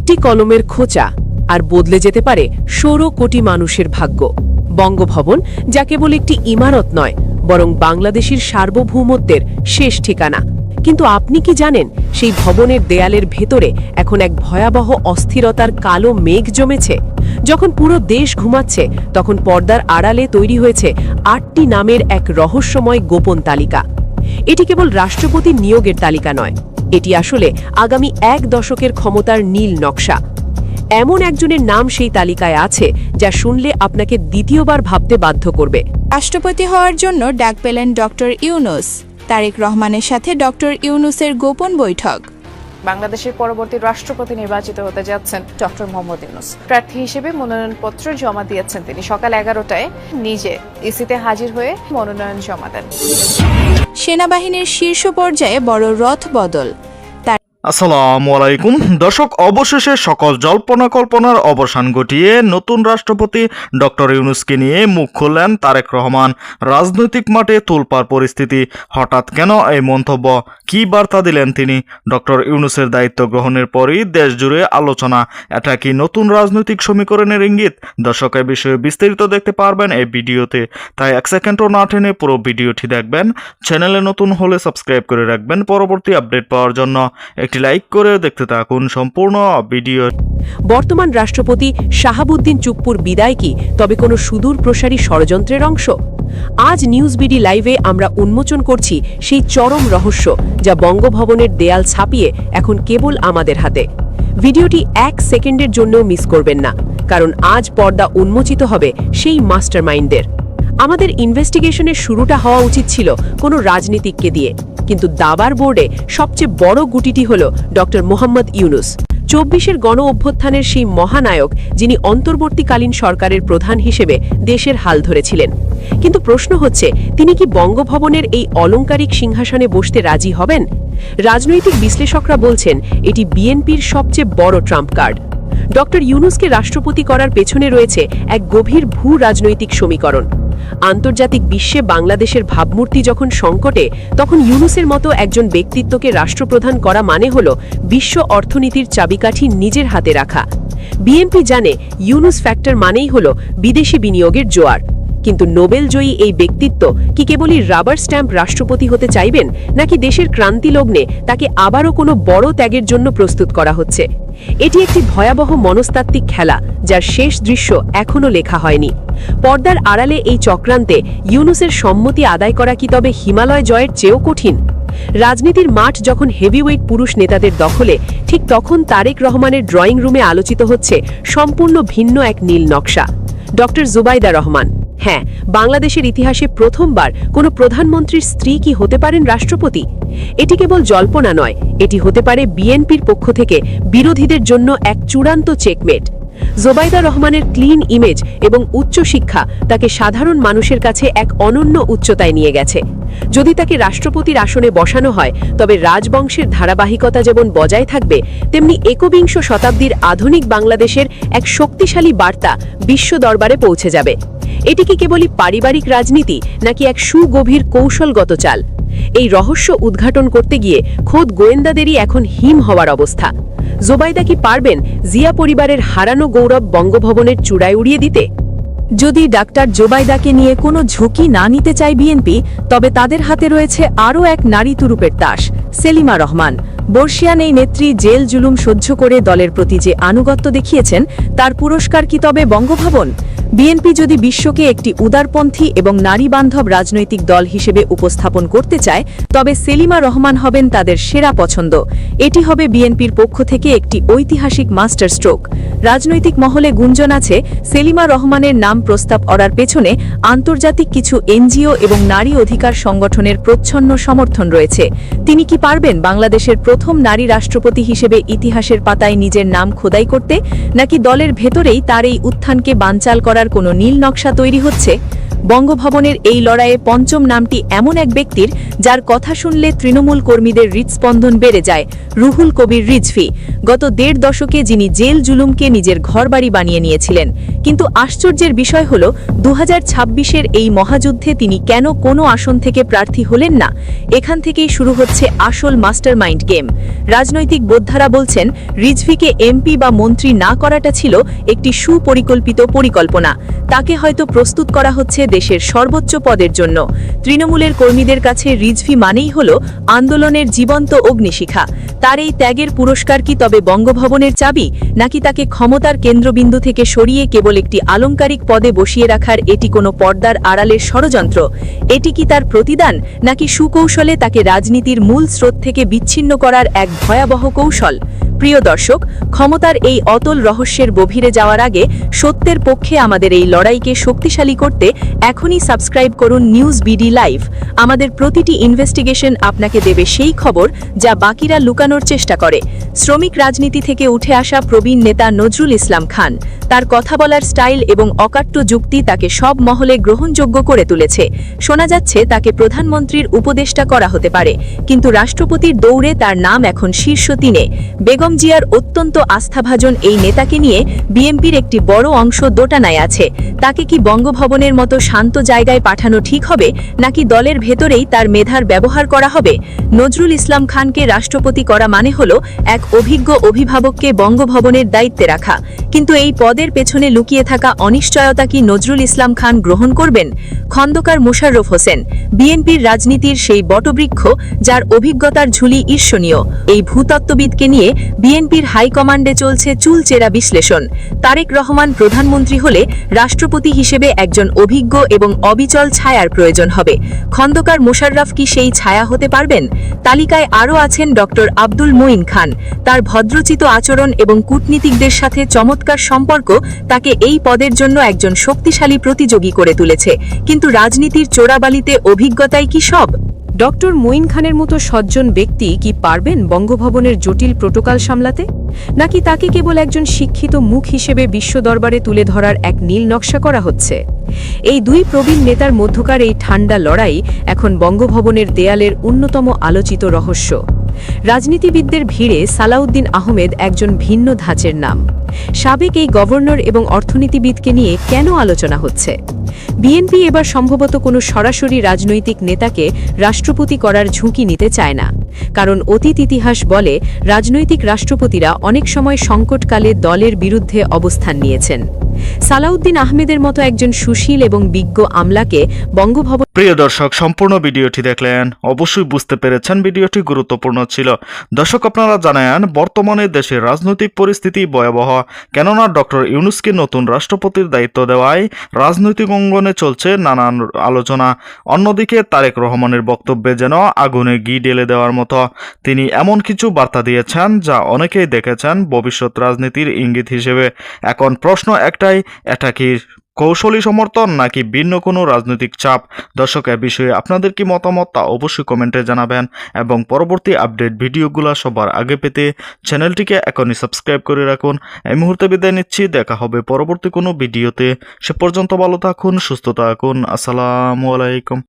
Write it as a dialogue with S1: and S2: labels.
S1: একটি কলমের খোঁচা আর বদলে যেতে পারে ১৬ কোটি মানুষের ভাগ্য। বঙ্গভবন যা কেবল একটি ইমারত নয়, বরং বাংলাদেশের সার্বভৌমত্বের শেষ ঠিকানা। কিন্তু আপনি কি জানেন, সেই ভবনের দেয়ালের ভেতরে এখন এক ভয়াবহ অস্থিরতার কালো মেঘ জমেছে? যখন পুরো দেশ ঘুমাচ্ছে, তখন পর্দার আড়ালে তৈরি হয়েছে ৮টি নামের এক রহস্যময় গোপন তালিকা। এটি কেবল রাষ্ট্রপতির নিয়োগের তালিকা নয়, এটি আসলে আগামী ১ দশকের ক্ষমতার নীল নকশা। এমন একজনের নাম সেই তালিকায় আছে যা শুনলে আপনাকে দ্বিতীয়বার ভাবতে বাধ্য করবে।
S2: রাষ্ট্রপতি হওয়ার জন্য ডাক পেলেন ডক্টর ইউনূস। তারেক রহমানের সাথে ডক্টর ইউনূসের গোপন বৈঠক।
S3: বাংলাদেশের পরবর্তী রাষ্ট্রপতি নির্বাচিত হতে যাচ্ছেন ডক্টর মোহাম্মদ ইউনূস। প্রার্থী হিসেবে মনোনয়নপত্র জমা দিয়েছেন তিনি। সকাল 11টায় নিজে ইসিতে হাজির হয়ে মনোনয়ন জমা দেন।
S2: সেনাবাহিনীর শীর্ষ পর্যায়ে বড় রথ বদল।
S4: আসসালামু আলাইকুম দর্শক, অবশেষে সকল জল্পনা কল্পনার অবসান ঘটিয়ে নতুন রাষ্ট্রপতি ডক্টর ইউনূসকে নিয়ে মুখ খুললেন তারেক রহমান। রাজনৈতিক মাঠে তোলপাড় পরিস্থিতি। হঠাৎ কেন এই মন্তব্য? কি বার্তা দিলেন তিনি? ডক্টর ইউনূসের দায়িত্ব গ্রহণের পরই দেশ জুড়ে আলোচনা। এটা কি নতুন রাজনৈতিক সমীকরণের ইঙ্গিত? দর্শক, এই বিষয়ে বিস্তারিত দেখতে পারবেন এই ভিডিওতে, তাই 1 সেকেন্ডও না টেনে পুরো ভিডিওটি দেখবেন। চ্যানেলে নতুন হলে সাবস্ক্রাইব করে রাখবেন পরবর্তী আপডেট পাওয়ার জন্য। একটি লাইক করে দেখতে থাকুন সম্পূর্ণ ভিডিও।
S1: বর্তমান রাষ্ট্রপতি শাহাবুদ্দিন চুপ্পুর বিদায় কি তবে কোনো সুদূর প্রসারী ষড়যন্ত্রের অংশ? আজ নিউজ বিডি লাইভে আমরা উন্মোচন করছি সেই চরম রহস্য যা বঙ্গভবনের দেয়াল ছাপিয়ে এখন কেবল আমাদের হাতে। ভিডিওটি 1 সেকেন্ডের জন্যও মিস করবেন না, কারণ আজ পর্দা উন্মোচিত হবে সেই মাস্টারমাইন্ডদের। আমাদের ইনভেস্টিগেশনের শুরুটা হওয়া উচিত ছিল কোনো রাজনীতিককে দিয়ে, কিন্তু দাবার বোর্ডে সবচেয়ে বড় গুটিটি হল ডক্টর মোহাম্মদ ইউনূস। ২৪-এর গণ অভ্যুত্থানের সেই মহানায়ক, যিনি অন্তর্বর্তীকালীন সরকারের প্রধান হিসেবে দেশের হাল ধরেছিলেন। কিন্তু প্রশ্ন হচ্ছে, তিনি কি বঙ্গভবনের এই অলংকারিক সিংহাসনে বসতে রাজি হবেন? রাজনৈতিক বিশ্লেষকরা বলছেন এটি বিএনপির সবচেয়ে বড় ট্রাম্প কার্ড। ডক্টর ইউনূসকে রাষ্ট্রপতি করার পেছনে রয়েছে এক গভীর ভূ রাজনৈতিক সমীকরণ। আন্তর্জাতিক বিশ্বে বাংলাদেশের ভাবমূর্তি যখন সংকটে, তখন ইউনূসের মতো একজন ব্যক্তিত্বকে রাষ্ট্রপ্রধান করা মানে হল বিশ্ব অর্থনীতির চাবিকাঠি নিজের হাতে রাখা। বিএনপি জানে ইউনূস ফ্যাক্টর মানেই হল বিদেশি বিনিয়োগের জোয়ার। কিন্তু নোবেলজয়ী এই ব্যক্তিত্ব কি কেবলই রাবার স্ট্যাম্প রাষ্ট্রপতি হতে চাইবেন, নাকি দেশের ক্রান্তি লগ্নে তাকে আবারও কোনো বড় ত্যাগের জন্য প্রস্তুত করা হচ্ছে? এটি একটি ভয়াবহ মনস্তাত্ত্বিক খেলা, যার শেষ দৃশ্য এখনও লেখা হয়নি। পর্দার আড়ালে এই চক্রান্তে ইউনূসের সম্মতি আদায় করা কি তবে হিমালয় জয়ের চেয়েও কঠিন? রাজনীতির মাঠ যখন হেভিওয়েট পুরুষ নেতাদের দখলে, ঠিক তখন তারেক রহমানের ড্রয়িং রুমে আলোচিত হচ্ছে সম্পূর্ণ ভিন্ন এক নীল নকশা। ডক্টর জুবাইদা রহমান, হ্যাঁ, বাংলাদেশের ইতিহাসে প্রথমবার কোনো প্রধানমন্ত্রীর স্ত্রী কি হতে পারেন রাষ্ট্রপতি? এটি কেবল জল্পনা নয়, এটি হতে পারে বিএনপির পক্ষ থেকে বিরোধীদের জন্য এক চূড়ান্ত চেকমেট। জুবাইদা রহমানের ক্লিন ইমেজ এবং উচ্চশিক্ষা তাকে সাধারণ মানুষের কাছে এক অনন্য উচ্চতায় নিয়ে গেছে। যদি তাকে রাষ্ট্রপতির আসনে বসানো হয়, তবে রাজবংশের ধারাবাহিকতা যেমন বজায় থাকবে, তেমনি একবিংশ শতাব্দীর আধুনিক বাংলাদেশের এক শক্তিশালী বার্তা বিশ্ব দরবারে পৌঁছে যাবে। এটি কি কেবলই পারিবারিক রাজনীতি, নাকি এক সুগভীর কৌশলগত চাল? এই রহস্য উদ্ঘাটন করতে গিয়ে খোদ গোয়েন্দাদেরই এখন হিম হওয়ার অবস্থা। জুবাইদা কি পারবেন জিয়া পরিবারের হারানো গৌরব বঙ্গভবনের চূড়ায় উড়িয়ে দিতে?
S5: যদি ডাক্তার জুবাইদাকে নিয়ে কোনো ঝুঁকি না নিতে চায় বিএনপি, তবে তাদের হাতে রয়েছে আরও এক নারী তুরুপের তাস, সেলিমা রহমান। বর্ষিয়ান এই নেত্রী জেল জুলুম সহ্য করে দলের প্রতি যে আনুগত্য দেখিয়েছেন, তার পুরস্কার কি তবে বঙ্গভবন? বিএনপি যদি বিশ্বকে একটি উদারপন্থী এবং নারী বান্ধব রাজনৈতিক দল হিসেবে উপস্থাপন করতে চায়, তবে সেলিমা রহমান হবেন তাদের সেরা পছন্দ। এটি হবে বিএনপির পক্ষ থেকে একটি ঐতিহাসিক মাস্টার স্ট্রোক। রাজনৈতিক মহলে গুঞ্জন আছে সেলিমা রহমানের নাম প্রস্তাব করার পেছনে আন্তর্জাতিক কিছু এনজিও এবং নারী অধিকার সংগঠনের প্রচ্ছন্ন সমর্থন রয়েছে। তিনি কি পারবেন বাংলাদেশের প্রথম নারী রাষ্ট্রপতি হিসেবে ইতিহাসের পাতায় নিজের নাম খোদাই করতে, নাকি দলের ভেতরেই তার এই উত্থানকে বানচাল করার কোনো নীল নকশা তৈরি হচ্ছে? বঙ্গভবনের এই লড়াইয়ে পঞ্চম নামটি এমন এক ব্যক্তির যার কথা শুনলে তৃণমূল কর্মীদের হৃৎস্পন্দন বেড়ে যায়, রুহুল কবির রিজভী। গত ১.৫ দশকে যিনি জেল জুলুমকে নিজের ঘরবাড়ি বানিয়ে নিয়েছিলেন, কিন্তু আশ্চর্যের বিষয় হল 2026-এর এই মহাযুদ্ধে তিনি কেন কোনো আসন থেকে প্রার্থী হলেন না। এখান থেকেই শুরু হচ্ছে আসল মাস্টারমাইন্ড গেম। রাজনৈতিক বোদ্ধারা বলছেন রিজভিকে এমপি বা মন্ত্রী না করাটা ছিল একটি সুপরিকল্পিত পরিকল্পনা। তাকে হয়তো প্রস্তুত করা হচ্ছে দেশের সর্বোচ্চ পদের জন্য। তৃণমূলের কর্মীদের কাছে রিজভি মানেই হল আন্দোলনের জীবন্ত অগ্নিশিখা। তার এই ত্যাগের পুরস্কার কি তবে বঙ্গভবনের চাবি, নাকি তাকে ক্ষমতার কেন্দ্রবিন্দু থেকে সরিয়ে কেবল একটি আলংকারিক পদে বসিয়ে রাখার এটি কোনো পর্দার আড়ালের ষড়যন্ত্র? এটি কি তার প্রতিদান, নাকি সুকৌশলে তাকে রাজনীতির মূল স্রোত থেকে বিচ্ছিন্ন করার এক ভয়াবহ কৌশল? প্রিয় দর্শক, ক্ষমতার এই অতল রহস্যের গভীরে যাওয়ার আগে সত্যের পক্ষে আমাদের এই লড়াইকে শক্তিশালী করতে এখনই সাবস্ক্রাইব করুন নিউজ বিডি লাইভ। আমাদের প্রতিটি ইনভেস্টিগেশন আপনাকে দেবে সেই খবর যা বাকিরা লুকানোর চেষ্টা করে। শ্রমিক রাজনীতি থেকে উঠে আসা প্রবীণ নেতা নজরুল ইসলাম খান, তার কথা বলার স্টাইল এবং অকাট্য যুক্তি তাকে সব মহলে গ্রহণযোগ্য করে তুলেছে। শোনা যাচ্ছে তাকে প্রধানমন্ত্রীর উপদেষ্টা করা হতে পারে, কিন্তু রাষ্ট্রপতির দৌড়ে তার নাম এখন শীর্ষ 3-এ। বেগম জিয়ার অত্যন্ত আস্থাভাজন এই নেতাকে নিয়ে বিএনপির একটি বড় অংশ দোটানায় আছে। তাকে কি বঙ্গভবনের মতো শান্ত জায়গায় পাঠানো ঠিক হবে, নাকি দলের ভেতরেই তার মেধার ব্যবহার করা হবে? নজরুল ইসলাম খানকে রাষ্ট্রপতি করা মানে হলো এক অভিজ্ঞ অভিভাবককে বঙ্গভবনের দায়িত্বে রাখা। কিন্তু এই পদের পেছনে লুকিয়ে থাকা অনিশ্চয়তা কি নজরুল ইসলাম খান গ্রহণ করবেন? খন্দকার মোশাররফ হোসেন, বিএনপির রাজনীতির সেই বটবৃক্ষ যার অভিজ্ঞতার ঝুলি ঈর্ষণীয়। এই ভূতত্ত্ববিদকে নিয়ে বিএনপির হাইকমান্ডে চলছে চুলচেরা বিশ্লেষণ। তারেক রহমান প্রধানমন্ত্রী হলে রাষ্ট্রপতি হিসেবে একজন অভিজ্ঞ এবং অবিচল ছায়ার প্রয়োজন হবে। খন্দকার মোশাররফ কি সেই ছায়া হতে পারবেন? তালিকায় আরও আছেন ডক্টর আব্দুল মঈন খান। তার ভদ্রচিত আচরণ এবং কূটনীতিকদের সাথে চমৎকার সম্পর্ক তাকে এই পদের জন্য একজন শক্তিশালী প্রতিযোগী করে তুলেছে। কিন্তু রাজনীতির চোরাবালিতে অভিজ্ঞতাই কি সব?
S1: ডক্টর মঈন খানের মতো সজ্জন ব্যক্তি কি পারবেন বঙ্গভবনের জটিল প্রোটোকল সামলাতে, নাকি তাকে কেবল একজন শিক্ষিত মুখ হিসেবে বিশ্ব দরবারে তুলে ধরার এক নীল নকশা করা হচ্ছে? এই দুই প্রবীণ নেতার মধ্যকার এই ঠান্ডা লড়াই এখন বঙ্গভবনের দেয়ালের অন্যতম আলোচিত রহস্য। রাজনীতিবিদদের ভিড়ে সালাউদ্দিন আহমেদ একজন ভিন্ন ধাঁচের নাম। সাবেক এই গভর্নর এবং অর্থনীতিবিদকে নিয়ে কেন আলোচনা হচ্ছে? বিএনপি এবার সম্ভবত কোনো সরাসরি রাজনৈতিক নেতাকে রাষ্ট্রপতি করার ঝুঁকি নিতে চায় না, কারণ অতীত ইতিহাস বলে রাজনৈতিক রাষ্ট্রপতিরা অনেক সময় সংকটকালে দলের বিরুদ্ধে অবস্থান নিয়েছেন। সালাউদ্দিন আহমেদের মতো একজন সুশীল এবং বিজ্ঞ আমলাকে বঙ্গভবন।
S4: প্রিয় দর্শক, সম্পূর্ণ ভিডিওটি দেখলেন, অবশ্যই বুঝতে পেরেছেন ভিডিওটি গুরুত্বপূর্ণ ছিল। দর্শক, আপনারা জানেন বর্তমানে দেশের রাজনৈতিক পরিস্থিতি ভয়াবহ, কেননা ডক্টর ইউনূসকে নতুন রাষ্ট্রপতির দায়িত্ব দেওয়ায় রাজনৈতিক অঙ্গনে চলছে নানান আলোচনা। অন্যদিকে তারেক রহমানের বক্তব্যে যেন আগুনে ঘি ঢেলে দেওয়ার মতো। তিনি এমন কিছু বার্তা দিয়েছেন যা অনেকেই দেখেছেন ভবিষ্যৎ রাজনীতির ইঙ্গিত হিসেবে। এখন প্রশ্ন একটাই, এটা কি কৌশলী সমর্থন নাকি ভিন্ন কোনো রাজনৈতিক চাপ? দর্শক, এ বিষয়ে আপনাদের কি মতামত তা অবশ্যই কমেন্টে জানাবেন, এবং পরবর্তী আপডেট ভিডিওগুলো সবার আগে পেতে চ্যানেলটিকে এখনই সাবস্ক্রাইব করে রাখুন। এই মুহূর্তে বিদায় নিচ্ছি, দেখা হবে পরবর্তী কোনো ভিডিওতে। সে পর্যন্ত ভালো থাকুন, সুস্থ থাকুন। আসসালামু আলাইকুম।